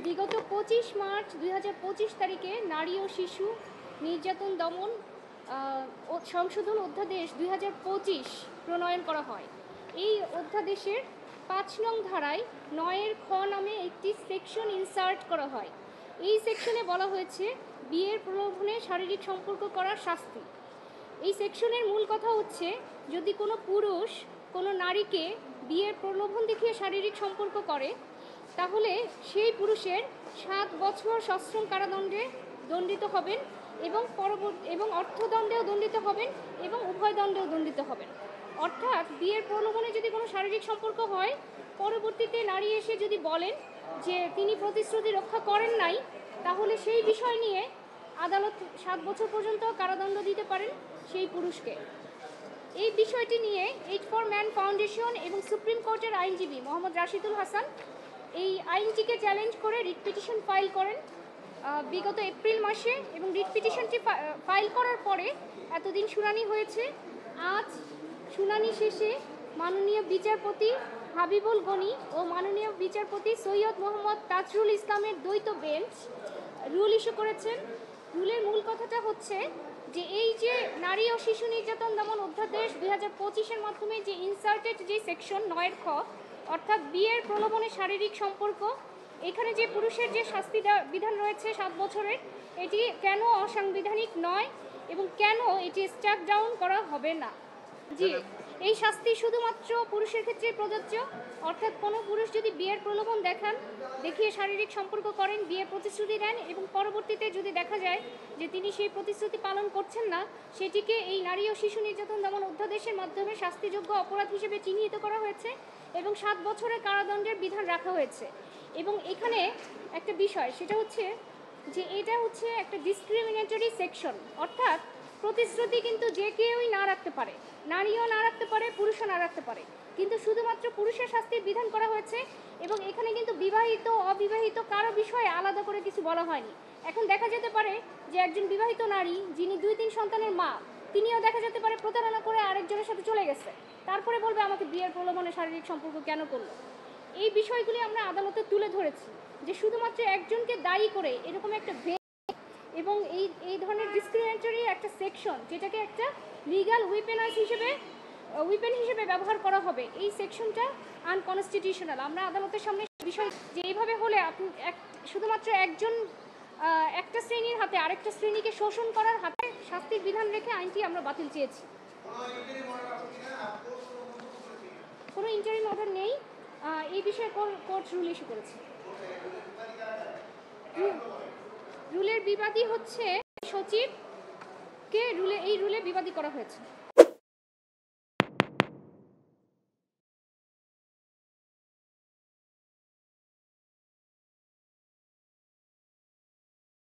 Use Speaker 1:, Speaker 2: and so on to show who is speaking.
Speaker 1: বিগত 25 মার্চ 2025 তারিখে নারী ও শিশু নির্যাতন দমন সংশোধন অধ্যাদেশ 2025 প্রণয়ন করা হয়। এই অধ্যাদেশের 5 নং ধারায় 9 খ নামে একটি সেকশন ইনসার্ট করা হয়। এই সেকশনে বলা হয়েছে বিয়ের প্রলোভনে শারীরিক সম্পর্ক করার শাস্তি। এই সেকশনের মূল কথা হচ্ছে, যদি কোনো পুরুষ কোনো নারীকে বিয়ের প্রলোভন দেখিয়ে শারীরিক সম্পর্ক করে, তাহলে সেই পুরুষের 7 বছর সশ্রম কারাদণ্ডে দণ্ডিত হবেন এবং অর্থদণ্ডেও দণ্ডিত হবেন এবং উভয় দণ্ডেও দণ্ডিত হবেন। অর্থাৎ বিয়ের প্রলোভনে যদি কোনো শারীরিক সম্পর্ক হয়, পরবর্তীতে নারী এসে যদি বলেন যে তিনি প্রতিশ্রুতি রক্ষা করেন নাই, তাহলে সেই বিষয় নিয়ে আদালত 7 বছর পর্যন্ত কারাদণ্ড দিতে পারেন সেই পুরুষকে। এই বিষয়টি নিয়ে এইড ফর ম্যান ফাউন্ডেশন এবং সুপ্রিম কোর্টের আইনজীবী মোহাম্মদ রাশিদুল হাসান এই আইনটিকে চ্যালেঞ্জ করে রিট পিটিশন ফাইল করেন বিগত এপ্রিল মাসে, এবং রিট পিটিশনটি ফাইল করার পরে এতদিন শুনানি হয়েছে। আজ শুনানি শেষে মাননীয় বিচারপতি হাবিবুল গনি ও মাননীয় বিচারপতি সৈয়দ মোহাম্মদ তাজরুল ইসলামের দ্বৈত বেঞ্চ রুল ইস্যু করেছেন। রুলের মূল কথাটা হচ্ছে যে এই যে নারী ও শিশু নির্যাতন দমন অধ্যাদেশ 2025-এর মাধ্যমে যে ইনসার্টেড যে সেকশন 9 খ, অর্থাৎ বিয়ের প্রলোভনে শারীরিক সম্পর্ক, এখানে যে পুরুষের যে শাস্তি বিধান রয়েছে 7 বছরের, এটি কেন অসাংবিধানিক নয় এবং কেন এটি স্ট্যাক ডাউন করা হবে না। জি, এই শাস্তি শুধুমাত্র পুরুষের ক্ষেত্রে প্রযোজ্য। অর্থাৎ কোনো পুরুষ যদি বিয়ের প্রলোভন দেখিয়ে শারীরিক সম্পর্ক করেন, বিয়ের প্রতিশ্রুতি দেন এবং পরবর্তীতে যদি দেখা যায় যে তিনি সেই প্রতিশ্রুতি পালন করছেন না, সেটিকে এই নারী ও শিশু নির্যাতন দমন অধ্যাদেশের মাধ্যমে শাস্তিযোগ্য অপরাধ হিসেবে চিহ্নিত করা হয়েছে এবং 7 বছরের কারাদণ্ডের বিধান রাখা হয়েছে। এবং এখানে একটা বিষয়, সেটা হচ্ছে যে এটা হচ্ছে একটা ডিসক্রিমিনেটরি সেকশন। অর্থাৎ প্রতিশ্রুতি কিন্তু যে কেউই না রাখতে পারে, নারীও না রাখতে পারে, পুরুষও না রাখতে পারে, কিন্তু শুধুমাত্র পুরুষের শাস্তির বিধান করা হয়েছে। এবং এখানে কিন্তু বিবাহিত অবিবাহিত কারো বিষয়ে আলাদা করে কিছু বলা হয়নি। এখন দেখা যেতে পারে যে একজন বিবাহিত নারী যিনি 2-3 সন্তানের মা, তিনিও দেখা যেতে পারে প্রতারণা করে আরেকজনের সাথে চলে গেছে, তারপরে বলবে আমাকে বিয়ের প্রলোভনে শারীরিক সম্পর্ক কেন করলো। এই বিষয়গুলি আমরা আদালতে তুলে ধরেছি যে শুধুমাত্র একজনকে দায়ী করে এরকম একটা এবং এই ধরনের ডিসক্রিমিনেটরি একটা সেকশন, যেটাকে একটা লিগ্যাল উইপেন হিসেবে ব্যবহার করা হবে, এই সেকশনটা আনকনস্টিটিউশনাল। আমরা আদালতের সামনে বিষয় যে এইভাবে হলে শুধুমাত্র একটা শ্রেণীর হাতে আরেকটা শ্রেণীকে শোষণ করার হাতে শাস্তির বিধান রেখে আইনটি আমরা বাতিল চেয়েছি। কোনো ইন্টারিম অর্ডার নেই, এই বিষয়ে কোর্ট রুল ইস্যু করেছে। রুলের বিবাদী হচ্ছে সচিবকে এই রুলে বিবাদী করা হয়েছে।